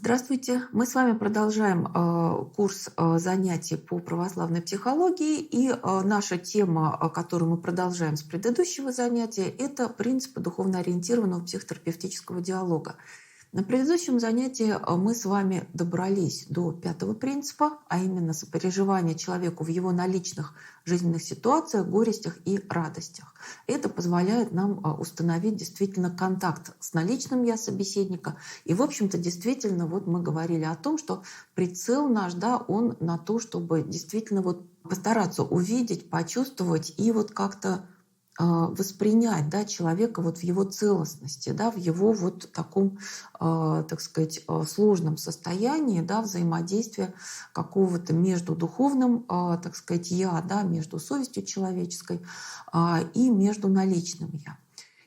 Здравствуйте. Мы с вами продолжаем курс занятий по православной психологии. И наша тема, которую мы продолжаем с предыдущего занятия, это принципы духовно-ориентированного психотерапевтического диалога. На предыдущем занятии мы с вами добрались до пятого принципа, а именно сопереживание человеку в его наличных жизненных ситуациях, горестях и радостях. Это позволяет нам установить действительно контакт с наличным «я» собеседника. И, в общем-то, действительно, вот мы говорили о том, что прицел наш, да, он на то, чтобы действительно вот постараться увидеть, почувствовать и вот как-то воспринять, да, человека вот в его целостности, да, в его вот таком, так сказать, сложном состоянии, да, взаимодействия какого-то между духовным, так сказать, «я», да, между совестью человеческой и между наличным «я».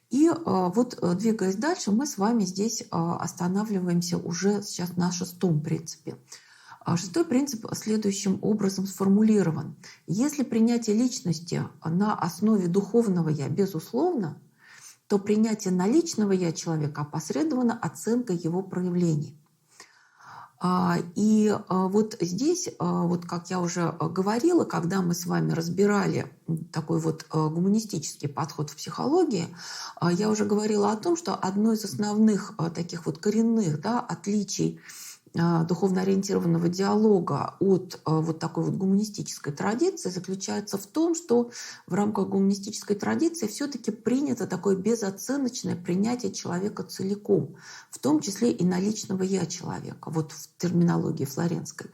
И вот, двигаясь дальше, мы с вами здесь останавливаемся уже сейчас на шестом принципе. Шестой принцип следующим образом сформулирован. Если принятие личности на основе духовного «я» безусловно, то принятие наличного «я» человека опосредовано оценкой его проявлений. И вот здесь, вот как я уже говорила, когда мы с вами разбирали такой вот гуманистический подход в психологии, я уже говорила о том, что одно из основных таких вот коренных, да, отличий духовно-ориентированного диалога от вот такой вот гуманистической традиции заключается в том, что в рамках гуманистической традиции все-таки принято такое безоценочное принятие человека целиком, в том числе и наличного «я» человека, вот в терминологии флоренской.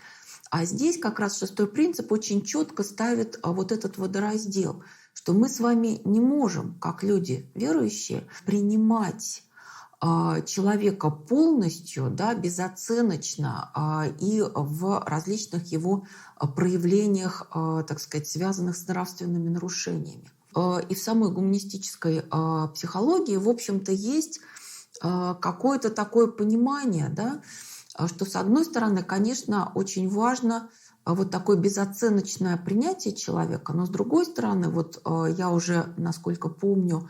А здесь как раз шестой принцип очень четко ставит вот этот водораздел, что мы с вами не можем, как люди верующие, принимать человека полностью, да, безоценочно и в различных его проявлениях, так сказать, связанных с нравственными нарушениями. И в самой гуманистической психологии, в общем-то, есть какое-то такое понимание, да, что, с одной стороны, конечно, очень важно вот такое безоценочное принятие человека, но с другой стороны, вот я уже, насколько помню,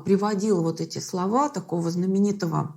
приводила вот эти слова такого знаменитого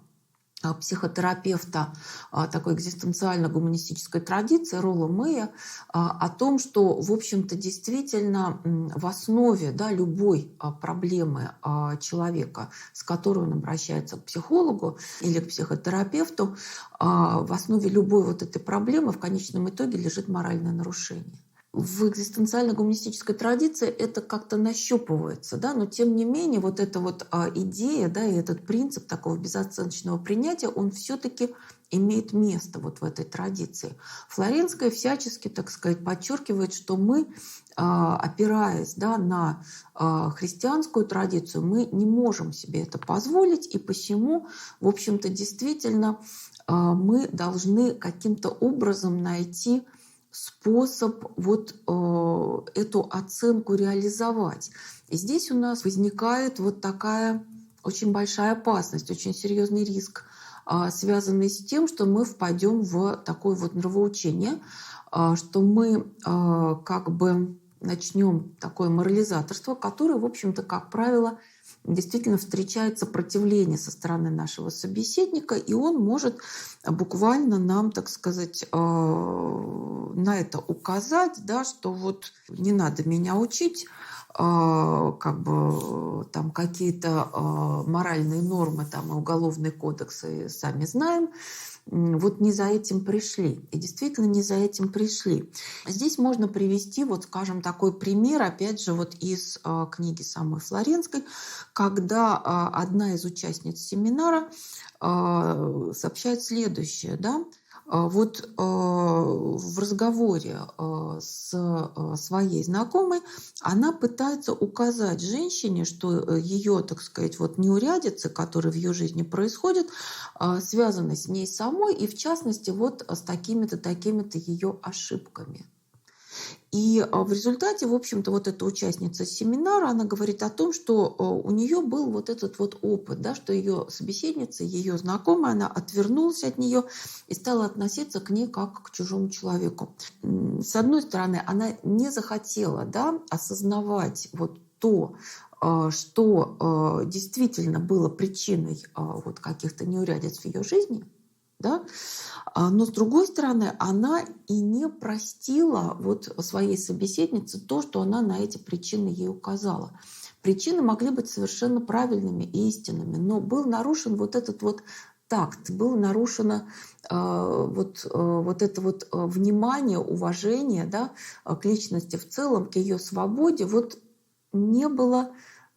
психотерапевта такой экзистенциально-гуманистической традиции Ролла Мэя о том, что, в общем-то, действительно в основе, да, любой проблемы человека, с которой он обращается к психологу или к психотерапевту, в основе любой вот этой проблемы в конечном итоге лежит моральное нарушение. В экзистенциально-гуманистической традиции это как-то нащупывается, да, но тем не менее вот эта вот идея, да, и этот принцип такого безоценочного принятия, он все-таки имеет место вот в этой традиции. Флоренская всячески, так сказать, подчеркивает, что мы, опираясь, да, на христианскую традицию, мы не можем себе это позволить, и посему, в общем-то, действительно мы должны каким-то образом найти способ вот эту оценку реализовать. И здесь у нас возникает вот такая очень большая опасность, очень серьезный риск, связанный с тем, что мы впадем в такое вот нравоучение, что мы как бы начнем такое морализаторство, которое, в общем-то, как правило, действительно встречает сопротивление со стороны нашего собеседника, и он может буквально нам, так сказать, на это указать, да, что вот не надо меня учить, как бы там какие-то моральные нормы там, и уголовные кодексы сами знаем, вот не за этим пришли. И действительно не за этим пришли. Здесь можно привести, вот, скажем, такой пример, опять же, вот из книги самой Флоренской, когда одна из участниц семинара сообщает следующее, да, вот в разговоре с своей знакомой она пытается указать женщине, что ее, так сказать, вот неурядицы, которые в ее жизни происходят, связаны с ней самой и, в частности, вот с такими-то, такими-то ее ошибками. И в результате, в общем-то, вот эта участница семинара, она говорит о том, что у нее был вот этот вот опыт, да, что ее собеседница, ее знакомая, она отвернулась от нее и стала относиться к ней как к чужому человеку. С одной стороны, она не захотела, да, осознавать вот то, что действительно было причиной вот каких-то неурядиц в ее жизни, да? Но с другой стороны, она и не простила вот своей собеседнице то, что она на эти причины ей указала. Причины могли быть совершенно правильными и истинными, но был нарушен вот этот вот такт, было нарушено вот это вот внимание, уважение, да, к личности в целом, к ее свободе. Вот не было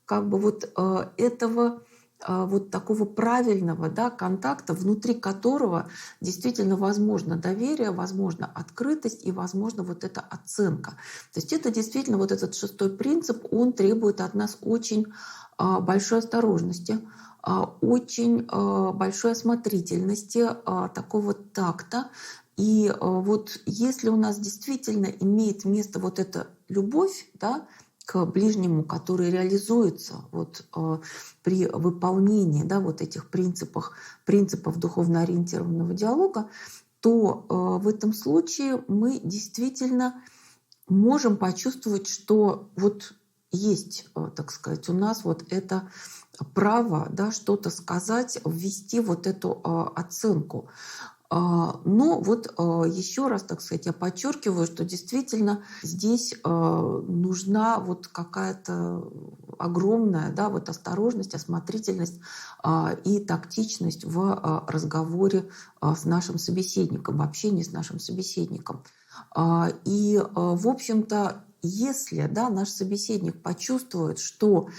как бы вот этого вот такого правильного, да, контакта, внутри которого действительно возможно доверие, возможно открытость и возможно вот эта оценка. То есть это действительно вот этот шестой принцип, он требует от нас очень большой осторожности, очень большой осмотрительности, такого такта. И вот если у нас действительно имеет место вот эта любовь, да, к ближнему, который реализуется вот, при выполнении, да, вот этих принципов духовно ориентированного диалога, то в этом случае мы действительно можем почувствовать, что вот есть, так сказать, у нас вот это право, да, что-то сказать, ввести вот эту оценку. Но вот еще раз, так сказать, я подчеркиваю, что действительно здесь нужна вот какая-то огромная, да, вот осторожность, осмотрительность и тактичность в разговоре с нашим собеседником, в общении с нашим собеседником. И, в общем-то, если, да, наш собеседник почувствует, что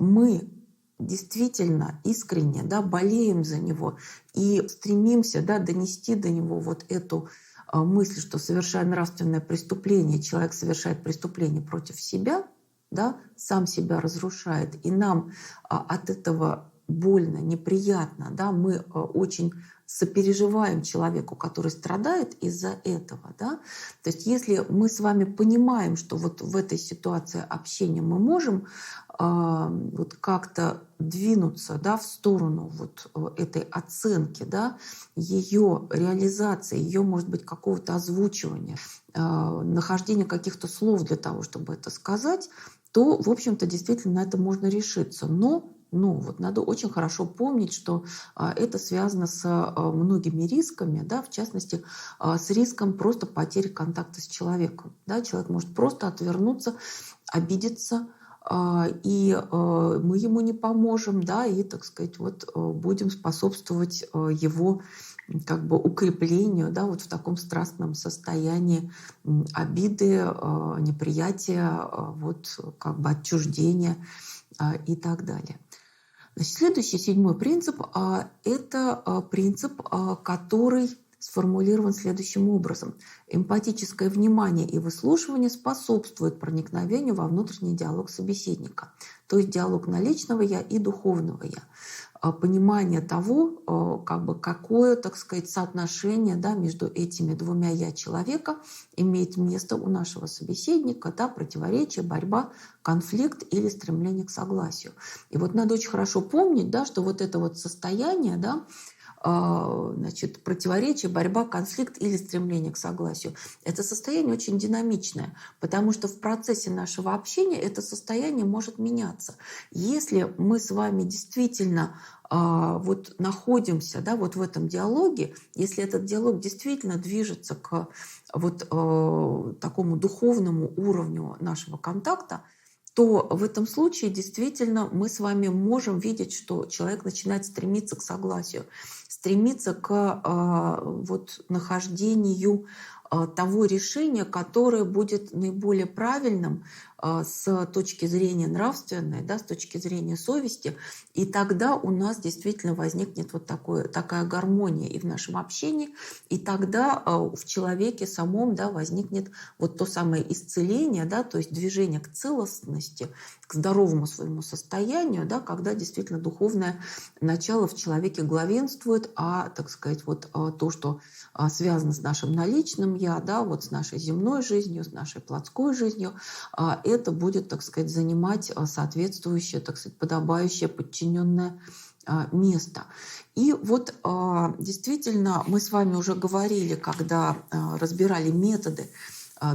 мы действительно искренне, да, болеем за него и стремимся, да, донести до него вот эту мысль, что совершая нравственное преступление, человек совершает преступление против себя, да, сам себя разрушает, и нам от этого больно, неприятно, да, мы очень сопереживаем человеку, который страдает из-за этого, да. То есть если мы с вами понимаем, что вот в этой ситуации общения мы можем вот как-то двинуться, да, в сторону вот этой оценки, да, ее реализации, ее, может быть, какого-то озвучивания, нахождения каких-то слов для того, чтобы это сказать, то, в общем-то, действительно на это можно решиться. Но вот надо очень хорошо помнить, что это связано с многими рисками, да, в частности, с риском просто потери контакта с человеком. Да. Человек может просто отвернуться, обидеться, и мы ему не поможем, да, и, так сказать, вот будем способствовать его как бы укреплению, да, вот в таком страстном состоянии обиды, неприятия, вот как бы отчуждения и так далее. Значит, следующий, седьмой принцип – это принцип, который сформулирован следующим образом. Эмпатическое внимание и выслушивание способствуют проникновению во внутренний диалог собеседника, то есть диалог наличного «я» и духовного «я». Понимание того, как бы, какое, так сказать, соотношение, да, между этими двумя «я» человека имеет место у нашего собеседника, да, противоречие, борьба, конфликт или стремление к согласию. И вот надо очень хорошо помнить, да, что вот это вот состояние, да, значит, противоречие, борьба, конфликт или стремление к согласию. Это состояние очень динамичное, потому что в процессе нашего общения это состояние может меняться. Если мы с вами действительно вот находимся, да, вот в этом диалоге, если этот диалог действительно движется к вот такому духовному уровню нашего контакта, то в этом случае действительно мы с вами можем видеть, что человек начинает стремиться к согласию, стремиться к вот нахождению того решения, которое будет наиболее правильным с точки зрения нравственной, да, с точки зрения совести. И тогда у нас действительно возникнет вот такая гармония и в нашем общении, и тогда в человеке самом, да, возникнет вот то самое исцеление, да, то есть движение к целостности, к здоровому своему состоянию, да, когда действительно духовное начало в человеке главенствует, так сказать, вот то, что связано с нашим наличным «я», да, вот с нашей земной жизнью, с нашей плотской жизнью, это будет, так сказать, занимать соответствующее, так сказать, подобающее, подчиненное место. И вот действительно мы с вами уже говорили, когда разбирали методы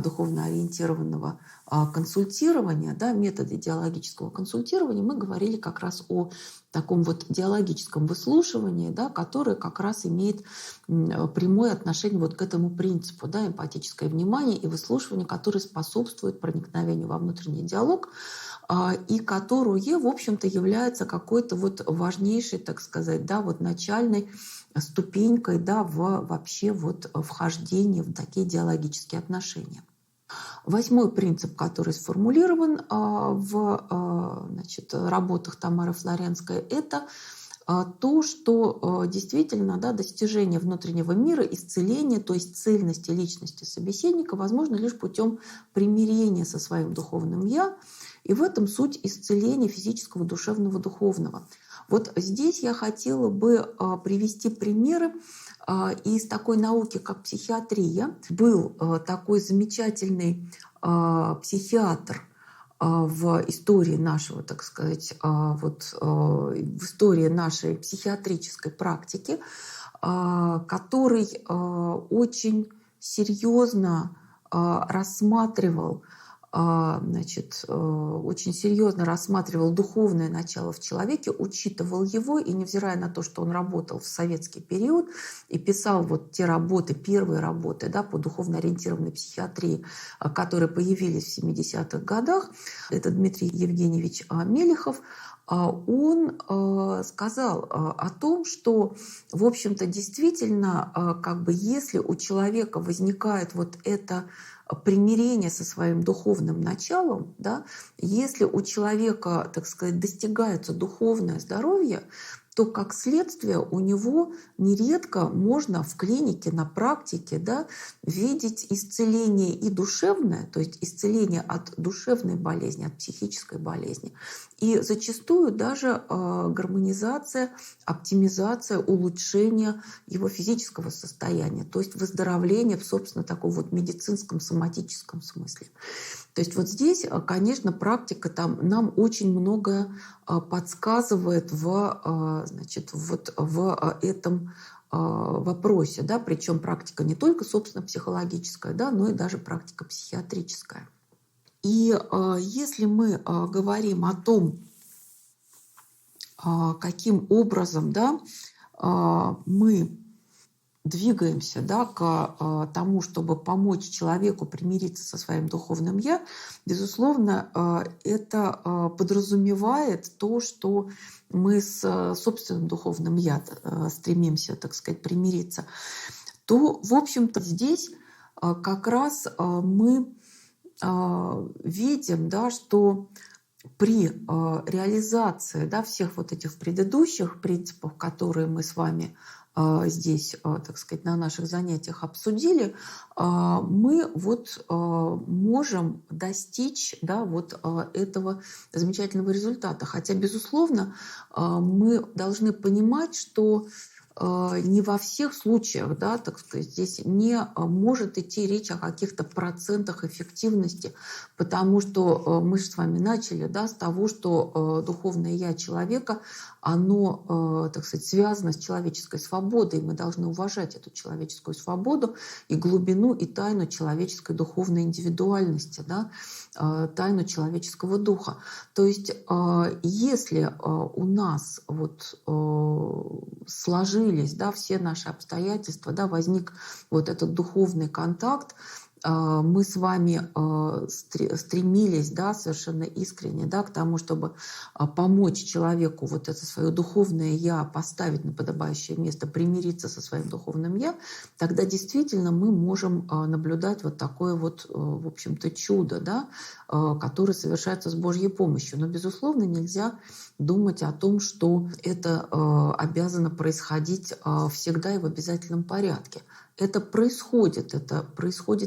духовно ориентированного консультирования, да, методы диалогического консультирования, мы говорили как раз о таком вот диалогическом выслушивании, да, которое как раз имеет прямое отношение вот к этому принципу, да, эмпатическое внимание и выслушивание, которое способствует проникновению во внутренний диалог, и которое, в общем-то, является какой-то вот важнейшей, так сказать, да, вот начальной ступенькой, да, в вообще вот вхождение в такие диалогические отношения. Восьмой принцип, который сформулирован значит, работах Тамары Флоренской, это то, что действительно, да, достижение внутреннего мира, исцеление, то есть цельности личности собеседника возможно лишь путем примирения со своим духовным «я», и в этом суть исцеления физического, душевного, духовного. Вот здесь я хотела бы привести примеры из такой науки, как психиатрия. Был такой замечательный психиатр в истории нашего, так сказать, вот в истории нашей психиатрической практики, который очень серьезно рассматривал, значит, очень серьезно рассматривал духовное начало в человеке, учитывал его, и невзирая на то, что он работал в советский период и писал вот те работы, первые работы, да, по духовно ориентированной психиатрии, которые появились в 70-х годах, это Дмитрий Евгеньевич Мелехов, он сказал о том, что, в общем-то, действительно, как бы если у человека возникает вот это примирение со своим духовным началом, да, если у человека, так сказать, достигается духовное здоровье, то как следствие у него нередко можно в клинике, на практике, да, видеть исцеление и душевное, то есть исцеление от душевной болезни, от психической болезни, и зачастую даже гармонизация, оптимизация, улучшение его физического состояния, то есть выздоровление в, собственно, таком вот медицинском, соматическом смысле. То есть вот здесь, конечно, практика там нам очень многое подсказывает значит, вот в этом вопросе, да, причем практика не только, собственно, психологическая, да, но и даже практика психиатрическая. И если мы говорим о том, каким образом, да, мы двигаемся, да, к тому, чтобы помочь человеку примириться со своим духовным «я», безусловно, это подразумевает то, что мы с собственным духовным «я» стремимся, так сказать, примириться, то, в общем-то, здесь как раз мы видим, да, что при реализации, да, всех вот этих предыдущих принципов, которые мы с вами здесь, так сказать, на наших занятиях обсудили, мы вот можем достичь, да, вот этого замечательного результата. Хотя, безусловно, мы должны понимать, что не во всех случаях, да, так сказать, здесь не может идти речь о каких-то процентах эффективности, потому что мы же с вами начали, да, с того, что духовное «я» человека, оно, так сказать, связано с человеческой свободой, и мы должны уважать эту человеческую свободу и глубину, и тайну человеческой духовной индивидуальности, да, тайну человеческого духа. То есть если у нас вот сложились, да, все наши обстоятельства, да, возник вот этот духовный контакт, мы с вами стремились, да, совершенно искренне, да, к тому, чтобы помочь человеку вот это свое духовное «я» поставить на подобающее место, примириться со своим духовным «я», тогда действительно мы можем наблюдать вот такое вот, в общем-то, чудо, да, которое совершается с Божьей помощью. Но, безусловно, нельзя думать о том, что это обязано происходить всегда и в обязательном порядке. Это происходит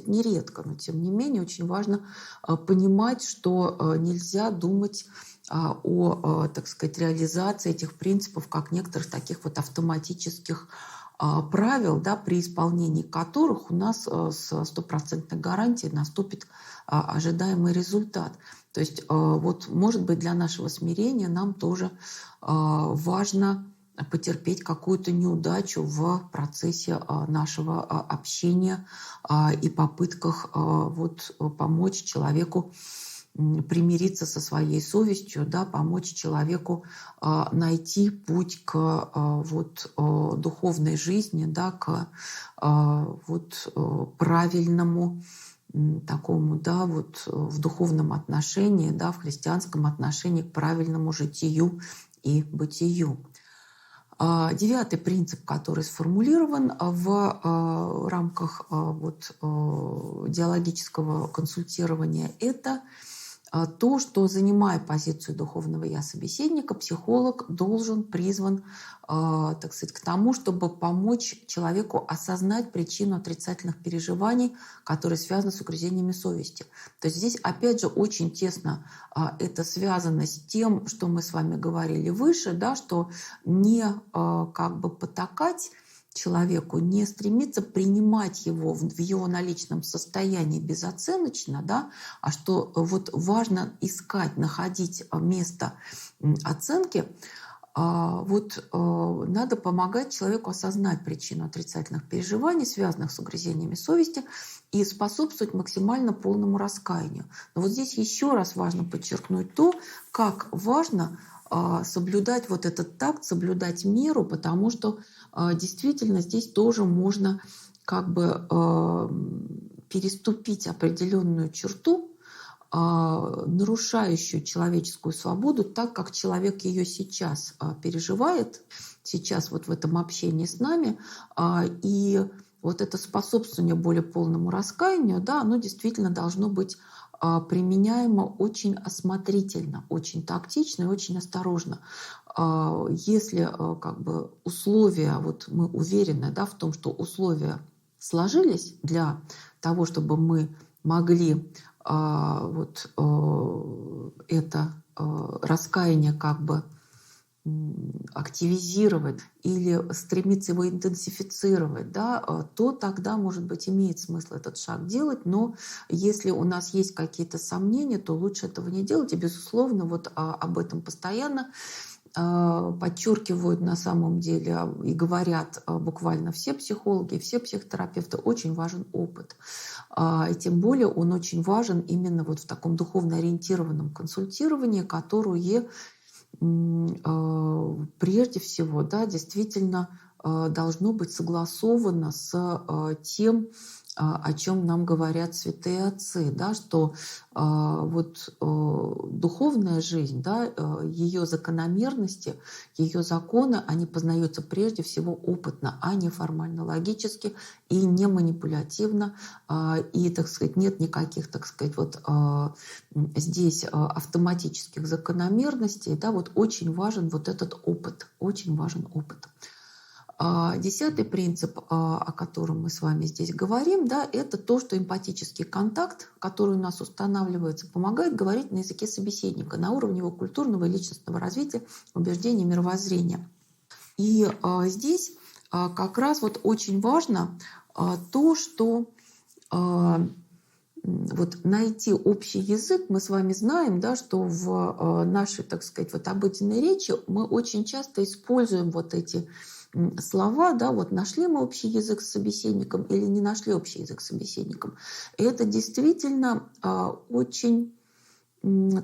нередко, но тем не менее очень важно понимать, что нельзя думать о, так сказать, реализации этих принципов как некоторых таких вот автоматических правил, да, при исполнении которых у нас с стопроцентной гарантией наступит ожидаемый результат. То есть вот, может быть, для нашего смирения нам тоже важно потерпеть какую-то неудачу в процессе нашего общения и попытках вот помочь человеку примириться со своей совестью, да, помочь человеку найти путь к вот духовной жизни, да, к вот правильному такому, да, вот в духовном отношении, да, в христианском отношении к правильному житию и бытию. Девятый принцип, который сформулирован в рамках вот диалогического консультирования, это то, что, занимая позицию духовного «я» собеседника, психолог призван, так сказать, к тому, чтобы помочь человеку осознать причину отрицательных переживаний, которые связаны с угрызениями совести. То есть здесь, опять же, очень тесно это связано с тем, что мы с вами говорили выше, да, что не как бы потакать человеку, не стремиться принимать его в его наличном состоянии безоценочно, да, а что вот важно искать, находить место оценки, вот надо помогать человеку осознать причину отрицательных переживаний, связанных с угрызениями совести, и способствовать максимально полному раскаянию. Но вот здесь еще раз важно подчеркнуть то, как важно соблюдать вот этот такт, соблюдать меру, потому что действительно здесь тоже можно как бы переступить определенную черту, нарушающую человеческую свободу, так как человек ее сейчас переживает, сейчас вот в этом общении с нами, и вот это способствование более полному раскаянию, да, оно действительно должно быть применяемо очень осмотрительно, очень тактично и очень осторожно. Если как бы условия, вот мы уверены, да, в том, что условия сложились для того, чтобы мы могли вот это раскаяние как бы активизировать или стремиться его интенсифицировать, да, то тогда, может быть, имеет смысл этот шаг делать. Но если у нас есть какие-то сомнения, то лучше этого не делать. И, безусловно, вот об этом постоянно подчеркивают на самом деле и говорят буквально все психологи, все психотерапевты. Очень важен опыт. И тем более он очень важен именно вот в таком духовно ориентированном консультировании, которое прежде всего, да, действительно должно быть согласовано с тем, о чем нам говорят святые отцы, да, что вот духовная жизнь, да, ее закономерности, ее законы, они познаются прежде всего опытно, а не формально-логически и не манипулятивно. И, так сказать, нет никаких, так сказать, вот здесь автоматических закономерностей. Да, вот очень важен вот этот опыт, очень важен опыт. 10-й принцип, о котором мы с вами здесь говорим, да, это то, что эмпатический контакт, который у нас устанавливается, помогает говорить на языке собеседника, на уровне его культурного и личностного развития, убеждений, мировоззрения. И здесь как раз вот очень важно то, что вот найти общий язык. Мы с вами знаем, да, что в нашей, так сказать, вот обыденной речи мы очень часто используем вот эти слова, да, вот нашли мы общий язык с собеседником или не нашли общий язык с собеседником. И это действительно очень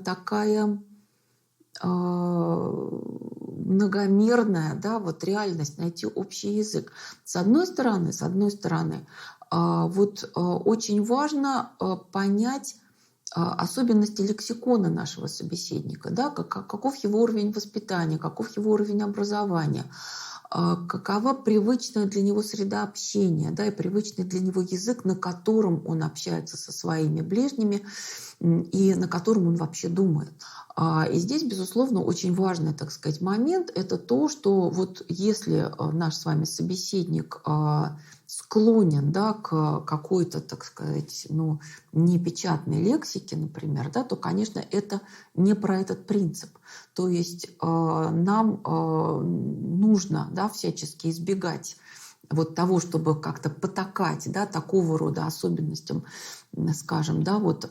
такая многомерная, да, вот реальность, найти общий язык. С одной стороны, вот очень важно понять особенности лексикона нашего собеседника, да, каков его уровень воспитания, каков его уровень образования, какова привычная для него среда общения, да, и привычный для него язык, на котором он общается со своими ближними и на котором он вообще думает. И здесь, безусловно, очень важный, так сказать, момент – это то, что вот если наш с вами собеседник склонен, да, к какой-то, так сказать, ну, непечатной лексике, например, да, то, конечно, это не про этот принцип. То есть нам нужно, да, всячески избегать вот того, чтобы как-то потакать, да, такого рода особенностям, скажем, да, вот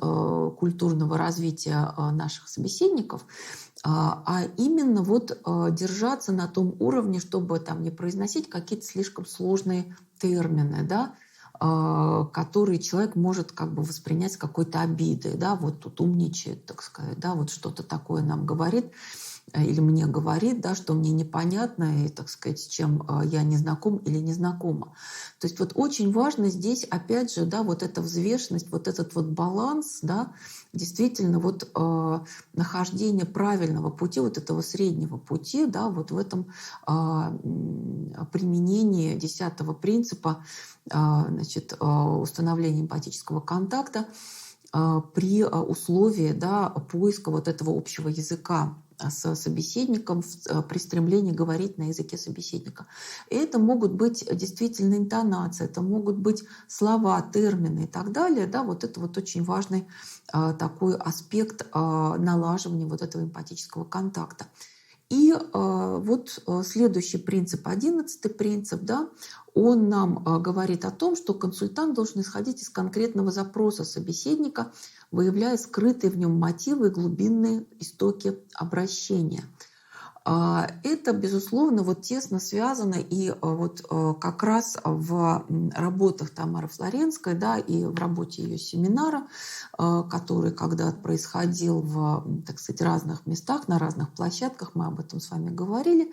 культурного развития наших собеседников. а именно вот держаться на том уровне, чтобы там не произносить какие-то слишком сложные термины, да, которые человек может как бы воспринять с какой-то обидой, да, вот тут умничает, так сказать, да, вот что-то такое нам говорит или мне говорит, да, что мне непонятно и, так сказать, с чем я не знаком или не знакома. То есть вот очень важно здесь, опять же, да, вот эта взвешенность, вот этот вот баланс, да, действительно вот нахождение правильного пути, вот этого среднего пути, да, вот в этом применении 10-го принципа, значит, установления эмпатического контакта при условии, да, поиска вот этого общего языка с собеседником при стремлении говорить на языке собеседника. И это могут быть действительно интонации, это могут быть слова, термины и так далее. Да, вот это вот очень важный такой аспект налаживания вот этого эмпатического контакта. И вот следующий принцип, 11-й принцип, да, он нам говорит о том, что консультант должен исходить из конкретного запроса собеседника, выявляя скрытые в нем мотивы и глубинные истоки обращения. Это, безусловно, вот тесно связано и вот как раз в работах Тамары Флоренской, да, и в работе ее семинара, который когда-то происходил в, так сказать, разных местах, на разных площадках, мы об этом с вами говорили.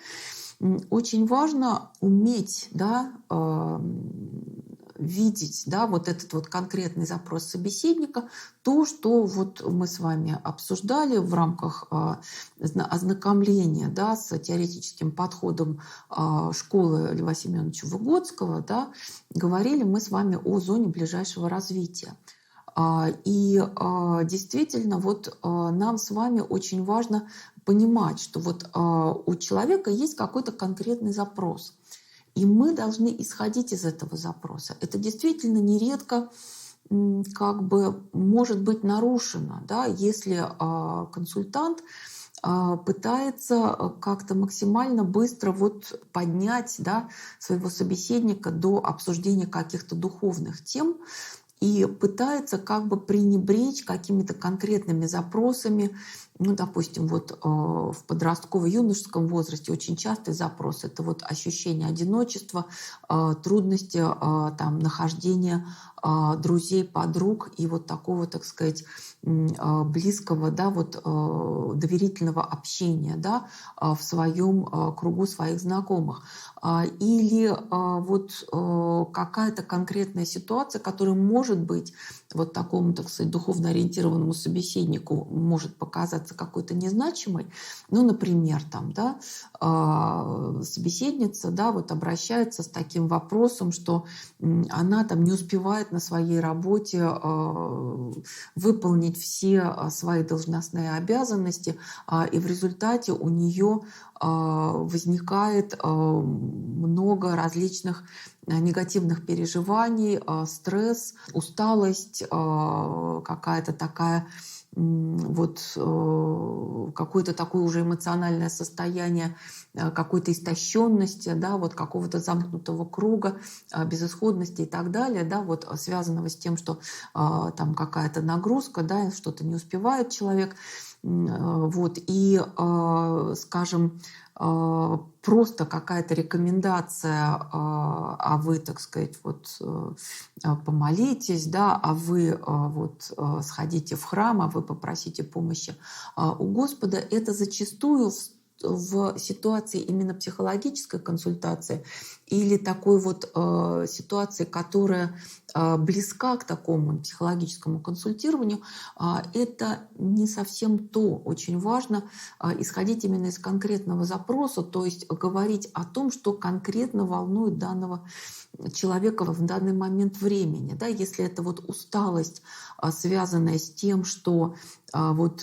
Очень важно уметь, да, видеть, да, вот этот вот конкретный запрос собеседника, то, что вот мы с вами обсуждали в рамках ознакомления, да, с теоретическим подходом школы Льва Семеновича Выгодского, да, говорили мы с вами о зоне ближайшего развития. И действительно, вот нам с вами очень важно понимать, что вот у человека есть какой-то конкретный запрос, и мы должны исходить из этого запроса. Это действительно нередко как бы может быть нарушено, да, если консультант пытается как-то максимально быстро вот поднять, да, своего собеседника до обсуждения каких-то духовных тем, и пытается как бы пренебречь какими-то конкретными запросами. Ну, допустим, вот в подростково-юношеском возрасте очень частый запрос — это вот ощущение одиночества, трудности там, нахождения друзей, подруг и вот такого, так сказать, близкого, да, вот доверительного общения, да, в своем кругу своих знакомых. Или вот какая-то конкретная ситуация, которая может быть вот такому, так сказать, духовно ориентированному собеседнику может показаться какой-то незначимой. Ну, например, там, да, собеседница, да, вот обращается с таким вопросом, что она там не успевает на своей работе выполнить все свои должностные обязанности, и в результате у нее возникает много различных негативных переживаний, стресс, усталость, какая-то такая вот какое-то такое уже эмоциональное состояние какой-то истощенности, да, вот какого-то замкнутого круга, безысходности и так далее, да, вот связанного с тем, что там какая-то нагрузка, да, что-то не успевает человек, вот, и, скажем, просто какая-то рекомендация, а вы, так сказать, вот помолитесь, да, а вы вот сходите в храм, а вы попросите помощи у Господа, это зачастую в ситуации именно психологической консультации или такой вот ситуации, которая близка к такому психологическому консультированию, это не совсем то. Очень важно исходить именно из конкретного запроса, то есть говорить о том, что конкретно волнует данного человека в данный момент времени. Да? Если это вот усталость, связанная с тем, что вот,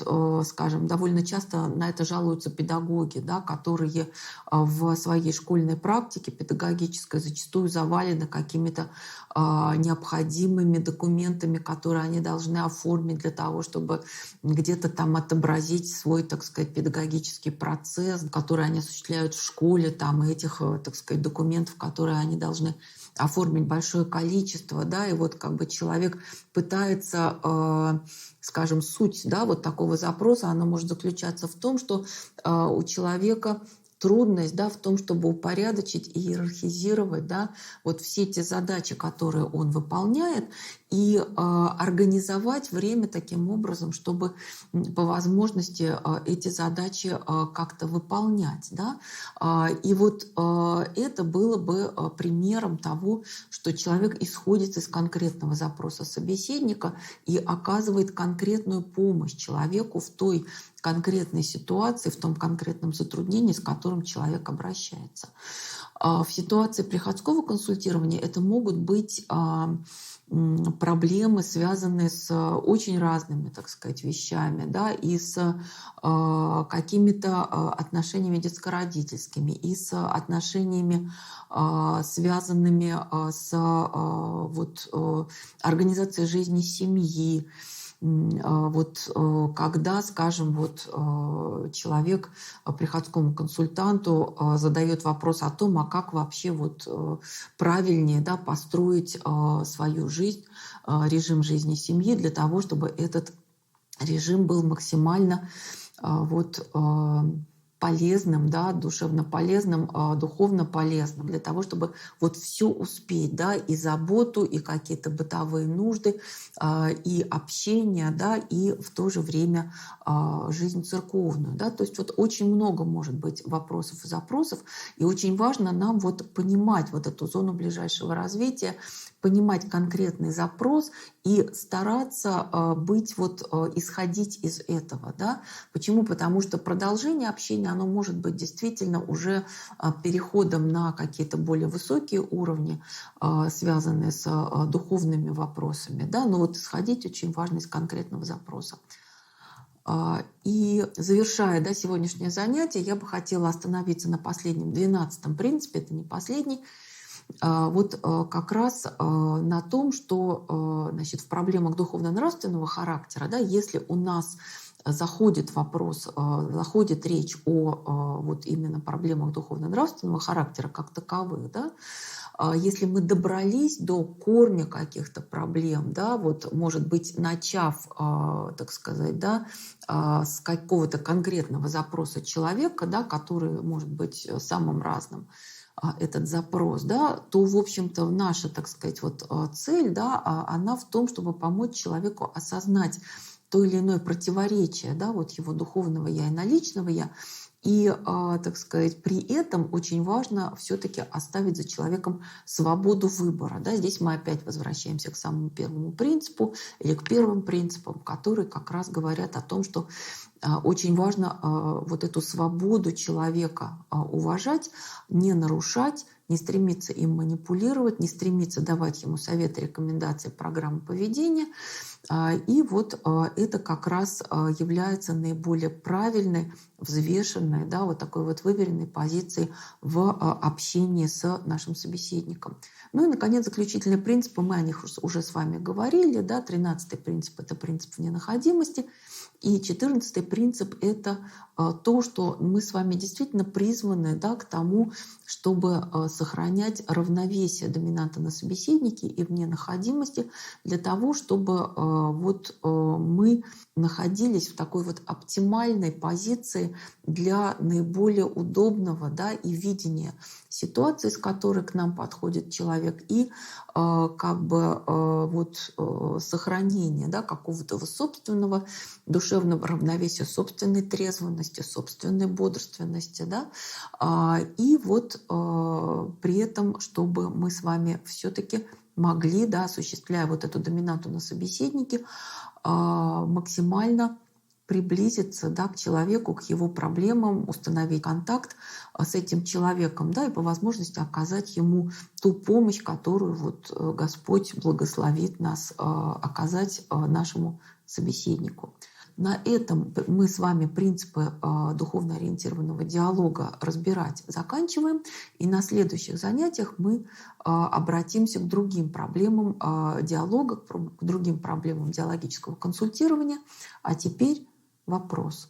скажем, довольно часто на это жалуются педагоги, да, которые в своей школьной практике педагогической зачастую завалены какими-то необходимыми документами, которые они должны оформить для того, чтобы где-то там отобразить свой, так сказать, педагогический процесс, который они осуществляют в школе, там, и этих, так сказать, документов, которые они должны оформить большое количество, да, и вот как бы человек пытается скажем, суть, да, вот такого запроса, она может заключаться в том, что у человека трудность, да, в том, чтобы упорядочить и иерархизировать, да, вот все те задачи, которые он выполняет, и организовать время таким образом, чтобы по возможности эти задачи как-то выполнять. Да? И вот это было бы примером того, что человек исходит из конкретного запроса собеседника и оказывает конкретную помощь человеку в той конкретной ситуации, в том конкретном затруднении, с которым человек обращается. В ситуации приходского консультирования это могут быть проблемы, связанные с очень разными, так сказать, вещами, да, и с какими-то отношениями детско-родительскими, и с отношениями, связанными с организацией жизни семьи. Вот когда, скажем, человек приходскому консультанту задает вопрос о том, а как вообще правильнее, да, построить свою жизнь, режим жизни семьи для того, чтобы этот режим был максимально полезным, да, душевно полезным, духовно полезным, для того, чтобы все успеть, да, и заботу, и какие-то бытовые нужды, и общение, да, и в то же время жизнь церковную. Да. То есть очень много может быть вопросов и запросов, и очень важно нам понимать эту зону ближайшего развития, понимать конкретный запрос и стараться исходить из этого. Да? Почему? Потому что продолжение общения, оно может быть действительно уже переходом на какие-то более высокие уровни, связанные с духовными вопросами. Да? Но исходить очень важно из конкретного запроса. И завершая, да, сегодняшнее занятие, я бы хотела остановиться на последнем, 12-м принципе, это не последний, как раз на том, что в проблемах духовно-нравственного характера, да, если у нас заходит речь о именно проблемах духовно-нравственного характера как таковых, да, если мы добрались до корня каких-то проблем, да, может быть, начав, так сказать, да, с какого-то конкретного запроса человека, да, который может быть самым разным, этот запрос, да, то, в общем-то, наша, так сказать, цель, да, она в том, чтобы помочь человеку осознать то или иное противоречие, да, его духовного «я» и наличного «я». И, так сказать, при этом очень важно все-таки оставить за человеком свободу выбора. Да. Здесь мы опять возвращаемся к самому первому принципу или к первым принципам, которые как раз говорят о том, что очень важно эту свободу человека уважать, не нарушать, не стремиться им манипулировать, не стремиться давать ему советы, рекомендации, программы поведения. И это как раз является наиболее правильной, взвешенной, да, такой выверенной позицией в общении с нашим собеседником. Ну и, наконец, заключительные принципы, мы о них уже с вами говорили. Да, 13-й принцип – это принцип ненаходимости. И 14-й принцип – это то, что мы с вами действительно призваны, да, к тому, чтобы сохранять равновесие доминанта на собеседнике и в ненаходимости, для того, чтобы мы находились в такой оптимальной позиции для наиболее удобного, да, и видения ситуации, с которой к нам подходит человек, и сохранение, да, какого-то собственного душевного равновесия, собственной трезвенности, собственной бодрственности, да, и при этом, чтобы мы с вами все-таки могли, да, осуществляя эту доминанту на собеседнике, максимально приблизиться, да, к человеку, к его проблемам, установить контакт с этим человеком, да, и по возможности оказать ему ту помощь, которую Господь благословит нас оказать нашему собеседнику. На этом мы с вами принципы духовно-ориентированного диалога разбирать заканчиваем. И на следующих занятиях мы обратимся к другим проблемам диалога, к другим проблемам диалогического консультирования. А теперь вопрос.